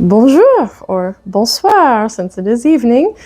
Bonjour, or bonsoir, since it is evening.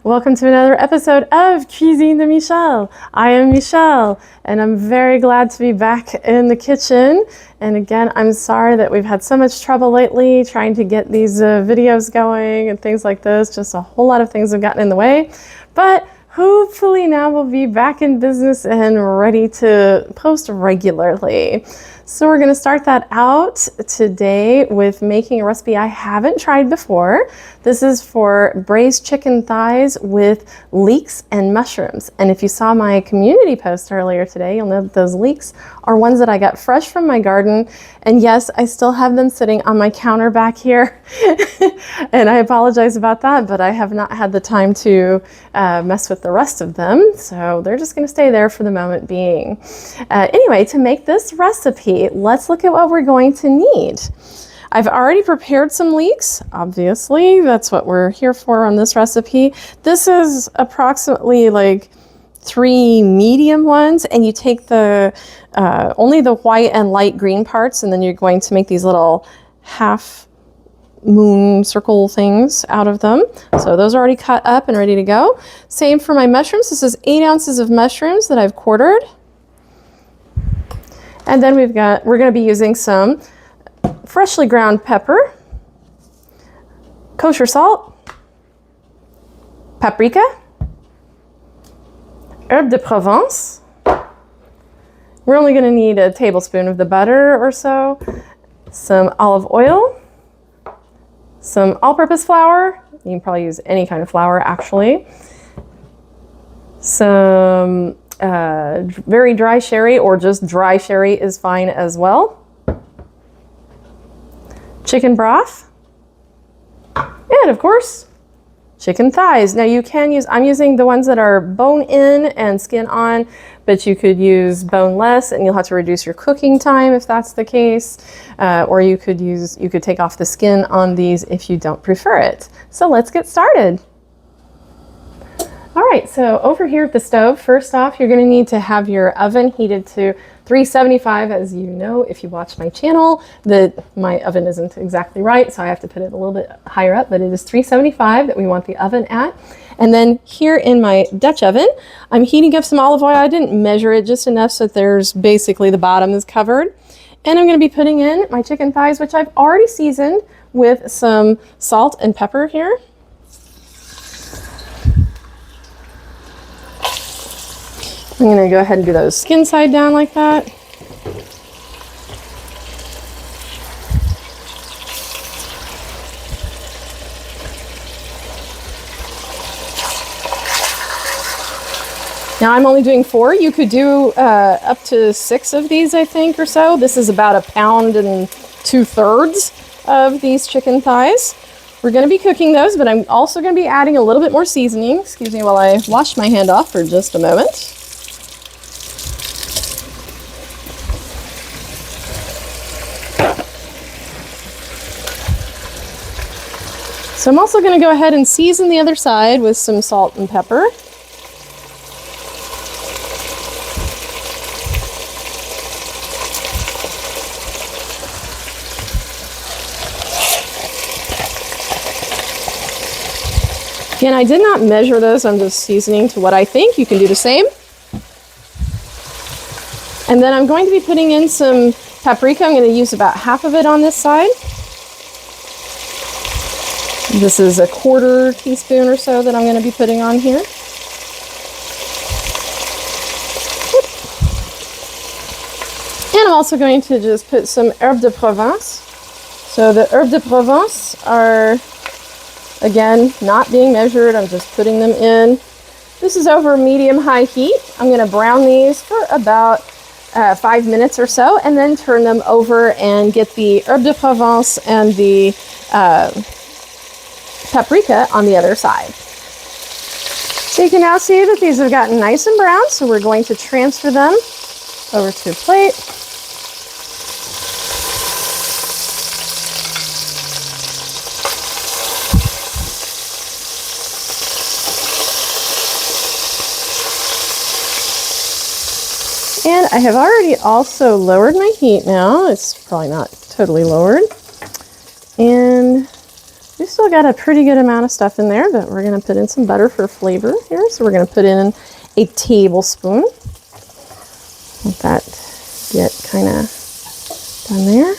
Welcome to another episode of Cuisine de Michel. I am Michelle, and I'm very glad to be back in the kitchen. And again, I'm sorry that we've had so much trouble lately trying to get these videos going and things like this. Just a whole lot of things have gotten in the way. But hopefully now we'll be back in business and ready to post regularly. So we're going to start that out today with making a recipe I haven't tried before. This is for braised chicken thighs with leeks and mushrooms. And if you saw my community post earlier today, you'll know that those leeks are ones that I got fresh from my garden. And yes, I still have them sitting on my counter back here. And I apologize about that, but I have not had the time to mess with the rest of them. So they're just going to stay there for the moment being. Anyway, to make this recipe, let's look at what we're going to need. I've already prepared some leeks, obviously. That's what we're here for on this recipe. This is approximately like 3 medium ones, and you take the only the white and light green parts, and then you're going to make these little half moon circle things out of them. So those are already cut up and ready to go. Same for my mushrooms. This is 8 ounces of mushrooms that I've quartered. And then we're going to be using some freshly ground pepper, kosher salt, paprika, herbe de Provence. We're only going to need a tablespoon of the butter or so, some olive oil, some all-purpose flour. You can probably use any kind of flour actually. Some very dry sherry, or just dry sherry is fine as well. Chicken broth, and of course, chicken thighs. Now you can use, I'm using the ones that are bone in and skin on, but you could use boneless and you'll have to reduce your cooking time if that's the case. Or you could take off the skin on these if you don't prefer it. So let's get started. All right, so over here at the stove, first off, you're going to need to have your oven heated to 375. As you know, if you watch my channel, that my oven isn't exactly right, so I have to put it a little bit higher up, but it is 375 that we want the oven at. And then here in my Dutch oven, I'm heating up some olive oil. I didn't measure it, just enough so that there's basically the bottom is covered. And I'm going to be putting in my chicken thighs, which I've already seasoned with some salt and pepper here. I'm going to go ahead and do those skin side down like that. Now I'm only doing 4. You could do up to 6 of these, I think, or so. This is about 1 pound and 2/3 of these chicken thighs. We're going to be cooking those, but I'm also going to be adding a little bit more seasoning. Excuse me while I wash my hand off for just a moment. So I'm also going to go ahead and season the other side with some salt and pepper. Again, I did not measure this. I'm just seasoning to what I think. You can do the same. And then I'm going to be putting in some paprika. I'm going to use about half of it on this side. This is 1/4 teaspoon or so that I'm going to be putting on here. And I'm also going to just put some herbe de Provence. So the herbe de Provence are, again, not being measured. I'm just putting them in. This is over medium-high heat. I'm going to brown these for about 5 minutes or so, and then turn them over and get the herbe de Provence and the paprika on the other side. So you can now see that these have gotten nice and brown, so we're going to transfer them over to a plate. And I have already also lowered my heat now. It's probably not totally lowered. And We still got a pretty good amount of stuff in there, but we're going to put in some butter for flavor here. So we're going to put in a tablespoon. Let that get kind of done there.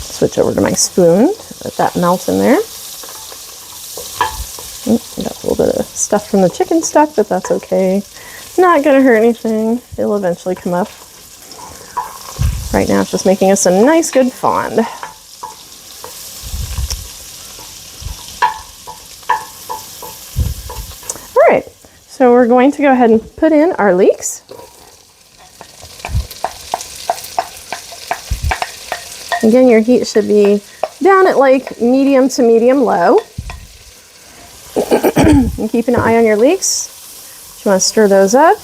Switch over to my spoon, let that melt in there. Got a little bit of stuff from the chicken stuck, but that's okay. Not gonna hurt anything. It'll eventually come up. Right now it's just making us a nice good fond. All right, so we're going to go ahead and put in our leeks. Again, your heat should be down at like medium to medium low. And keep an eye on your leeks. You want to stir those up.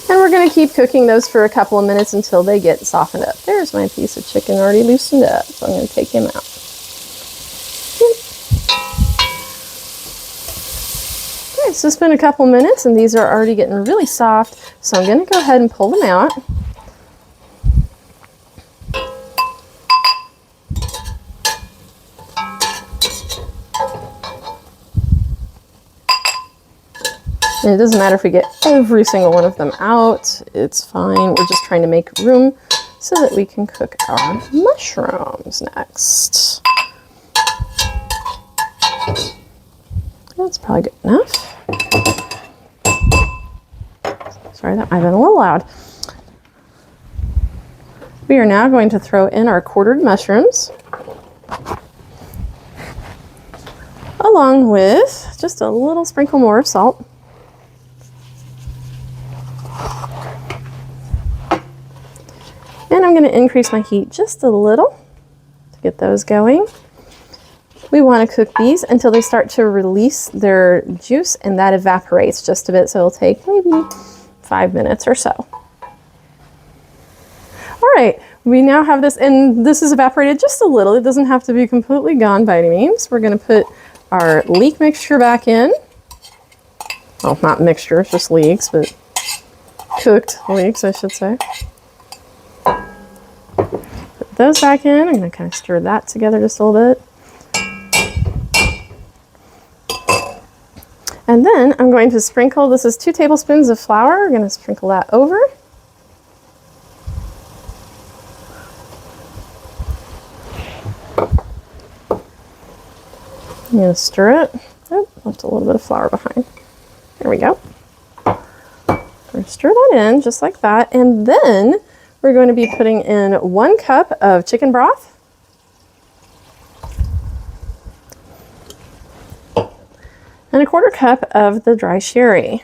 And we're going to keep cooking those for a couple of minutes until they get softened up. There's my piece of chicken already loosened up, so I'm going to take him out. Okay, so it's been a couple minutes and these are already getting really soft, so I'm going to go ahead and pull them out. And it doesn't matter if we get every single one of them out, it's fine. We're just trying to make room so that we can cook our mushrooms next. That's probably good enough. Sorry, that might have been a little loud. We are now going to throw in our quartered mushrooms, along with just a little sprinkle more of salt. And I'm going to increase my heat just a little to get those going. We want to cook these until they start to release their juice, and that evaporates just a bit, so it'll take maybe 5 minutes or so. All right, we now have this, and this is evaporated just a little. It doesn't have to be completely gone by any means. We're going to put our leek mixture back in. Well, not mixture, it's just leeks, but cooked leeks, I should say. Put those back in. I'm going to kind of stir that together just a little bit. And then I'm going to sprinkle, this is 2 tablespoons of flour. I'm going to sprinkle that over. I'm going to stir it. Oh, left a little bit of flour behind. There we go. We're going to stir that in just like that. And then we're going to be putting in 1 cup of chicken broth. And a 1/4 cup of the dry sherry.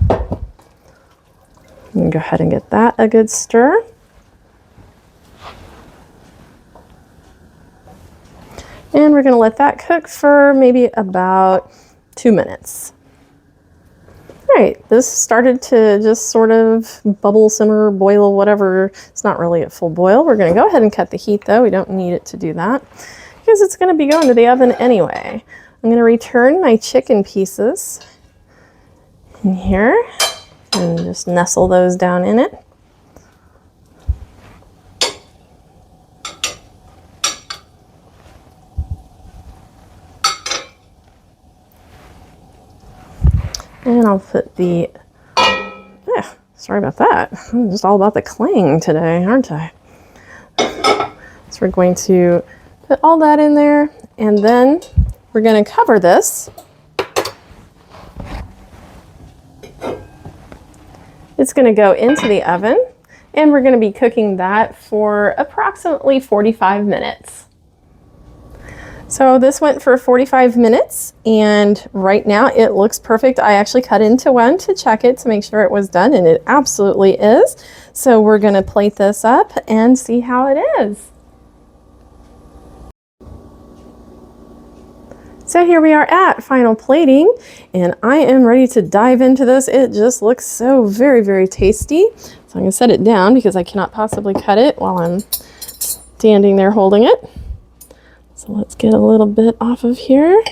I'm going to go ahead and get that a good stir. And we're going to let that cook for maybe about 2 minutes. All right, this started to just sort of bubble, simmer, boil, whatever. It's not really at full boil. We're going to go ahead and cut the heat though. We don't need it to do that because it's going to be going to the oven anyway. I'm going to return my chicken pieces in here and just nestle those down in it. And I'll put the, sorry about that. I'm just all about the clang today, aren't I? So we're going to put all that in there, and then we're going to cover this. It's going to go into the oven, and we're going to be cooking that for approximately 45 minutes. So this went for 45 minutes, and right now it looks perfect. I actually cut into one to check it to make sure it was done, and it absolutely is. So we're going to plate this up and see how it is. So here we are at final plating, and I am ready to dive into this. It just looks so very, very tasty. So I'm going to set it down because I cannot possibly cut it while I'm standing there holding it. So let's get a little bit off of here.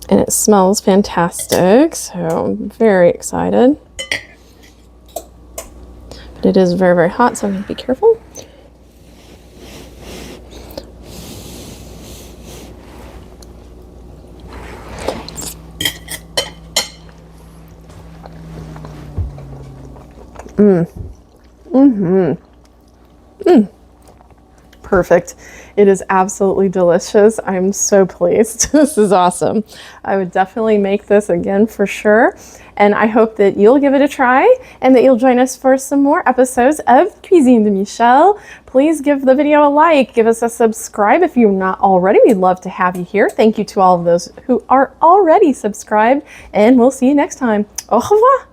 And it smells fantastic, so I'm very excited. But it is very, very hot, so I'm going to be careful. Perfect. It is absolutely delicious. I'm so pleased. This is awesome. I would definitely make this again for sure. And I hope that you'll give it a try and that you'll join us for some more episodes of Cuisine de Michel. Please give the video a like, give us a subscribe if you're not already. We'd love to have you here. Thank you to all of those who are already subscribed, and we'll see you next time. Au revoir.